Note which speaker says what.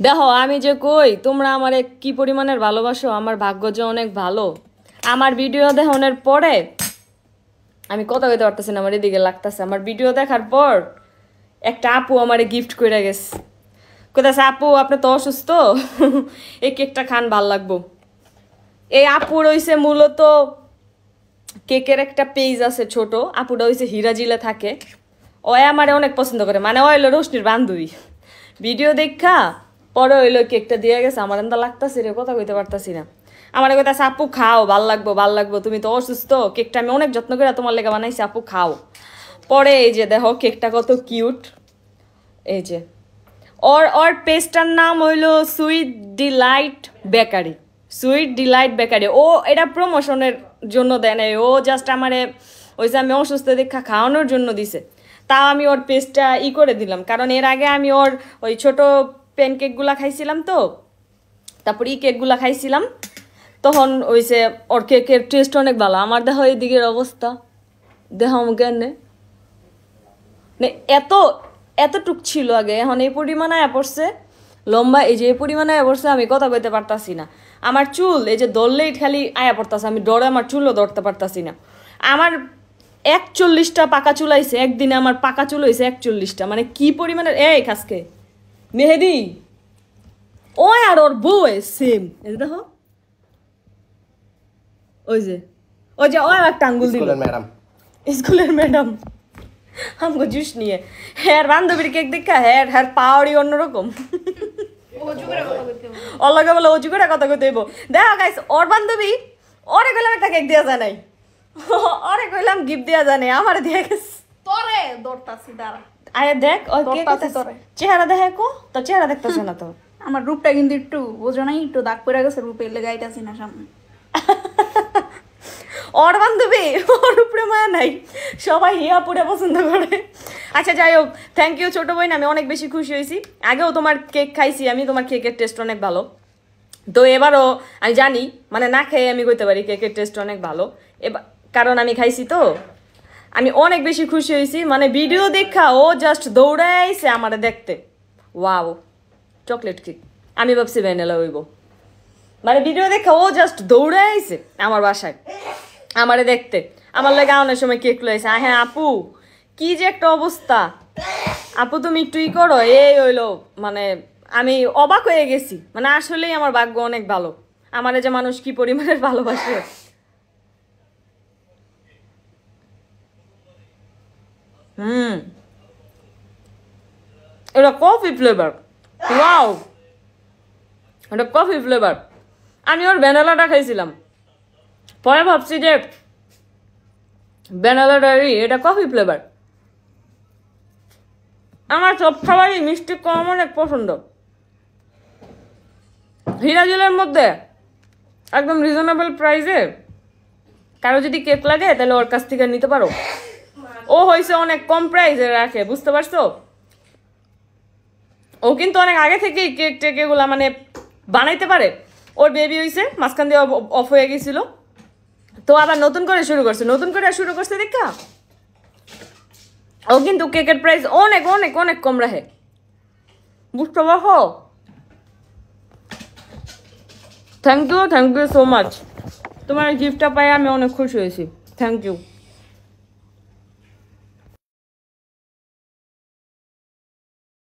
Speaker 1: দেখো আমি যে কই তোমরা আমারে কি পরিমাণের ভালোবাসো, আমার ভাগ্য যে অনেক ভালো। আমার ভিডিও দেখানোর পরে আমি কথা কইতে পারতেছি না, আমার এদিকে লাগতেছে। আমার ভিডিও দেখার পর একটা আপু আমারে গিফট করে গেছে, কইতাছে আপু আপনি তো অসুস্থ, এই কেকটা খান ভাল লাগবো। এই আপু রইছে মূলত কেকের একটা পেজ আছে ছোট, আপুটা হইছে হিরাজিলে থাকে। ও আমারে অনেক পছন্দ করে, মানে ও হইলো রোশনির বান্ধবী। ভিডিও দেখা পরে হইলো কেকটা দিয়ে গেছে, আমার এন্দা লাগতাছে রে, কথা কইতে পারতাছি না। আমার কইতাছে আপু খাও, ভাল লাগবো, তুমি তো অসুস্থ, কেকটা আমি অনেক যত্ন করে তোমার লেগে বানাইছি, আপু খাও। পরে এই যে দেখো কেকটা কত কিউট। এই যে ওর পেজটার নাম হইলো sweet delight bakery. Sweet delight bakery. ও এটা প্রমোশনের জন্য দেয় নাই, ও জাস্ট আমারে ওই যে আমি অসুস্থ দেখা খাওয়ানোর জন্য দিছে। তাও আমি ওর পেজটা করে দিলাম, কারণ এর আগে আমি ওর ওই ছোট প্যানকেকগুলা খাইছিলাম, তো তারপর কেকগুলা খাইছিলাম, তখন ওইসে ওর কেকের টেস্ট অনেক ভালো। আমার দেখো এই দিকের অবস্থা, দেখো কেন এতটুক ছিল আগে, এখন এই পরিমাণে পড়ছে লম্বা, এই যে এই পরিমাণে পড়ছে, আমি কথা কইতে পারতাছি না। আমার চুল এই যে ধরলেই খালি আয়া পড়তাছে, আমি ডরে আমার চুলও ধরতে পারতাছি না। আমার 41টা পাকা চুল আইছে একদিনে, আমার পাকা চুল হয়েছে 41টা, মানে কি পরিমাণের। এই খাসকে মেহেদি ও আর ওর বউ সেম, দেখো ওই যে ও একটা আঙ্গুল দিল, স্কুলের ম্যাডাম আমাকে জুস নিয়ে। হ্যাঁ বান্ধবীর কেক দেখা হ্যাঁ পাওয়ারই অন্যরকম। অল্লাগে বলে অজু করে কথা কইতে হইব। দেখো গাইস ওর বান্ধবী, ওরে কইলাম একটা কেক দেওয়া যায় নাই, ওরে কইলাম গিফট দেওয়া যায় নাই, আমার দিয়ে গেছে।
Speaker 2: তোরে দৌড়তাছি দাঁড়া,
Speaker 1: আরে দেখ ওই কেক চেহারা দেখে কো, তো চেহারা দেখতেছ না তো।
Speaker 2: আমার রূপটা কিন্তু একটু বোঝো নাই, একটু দাগ পড়ে গেছে রূপে, এলে গাইতাছি না সামনে।
Speaker 1: ওর বান্ধবী ওর উপরে মায়া নাই, সবাই হিয়া পুরে পছন্দ করে। আচ্ছা যাই হোক, থ্যাংক ইউ ছোট বোন, আমি অনেক বেশি খুশি হয়েছি। আগেও তোমার কেক খাইছি আমি, তোমার কেকের টেস্ট অনেক ভালো, তো এবারও আমি জানি, মানে না খেয়ে আমি কইতে পারি কেকের টেস্ট অনেক ভালো, এবার কারণ আমি খাইছি তো। আমি অনেক বেশি খুশি হয়েছি, মানে ভিডিও দেখা ও জাস্ট দৌড়াইছে আমারে দেখতে। ওয়াও চকলেট কেক, আমি ভাবছি ভ্যানিলা হইব, মানে ভিডিও দেখা ও জাস্ট দৌড়াইছে আমার বাসায় আমারে দেখতে। আমার লাগে অনেক সময় কেক লইছে। হ্যাঁ আপু কি যে একটা অবস্থা, আপু তুমি একটু করো, এই হইলো মানে আমি অবাক হয়ে গেছি, মানে আসলেই আমার ভাগ্য অনেক ভালো, আমারে যে মানুষ কি পরিমাণের ভালোবাসে। এটা কফি ফ্লেভার, ওয়াও এটা কফি ফ্লেভার। আমি ওর ভ্যানিলাটা খাইছিলাম, পরে ভাবছি যে ভ্যানিলাটারই, এটা কফি ফ্লেভার। আমার সব খাবারই মিষ্টি কম অনেক পছন্দ। হিরাজিলের মধ্যে একদম রিজনেবল প্রাইসে কারো যদি কেক লাগে তাহলে ওর কাছ থেকে নিতে পারো। ও হয়েছে অনেক কম প্রাইসে রাখে, বুঝতে পারছো? ও কিন্তু অনেক আগে থেকেই কেক টেক এগুলা মানে বানাইতে পারে। ওর বেবি হয়েছে, মাঝখান দিয়ে অফ হয়ে গেছিল, তো আবার নতুন করে শুরু করছে দেখা। ও কিন্তু কেকের প্রাইস অনেক অনেক অনেক কম রাখে, বুঝতে পারো? থ্যাংক ইউ সো মাচ, তোমার গিফটটা পাই আমি অনেক খুশি হয়েছি, থ্যাংক ইউ।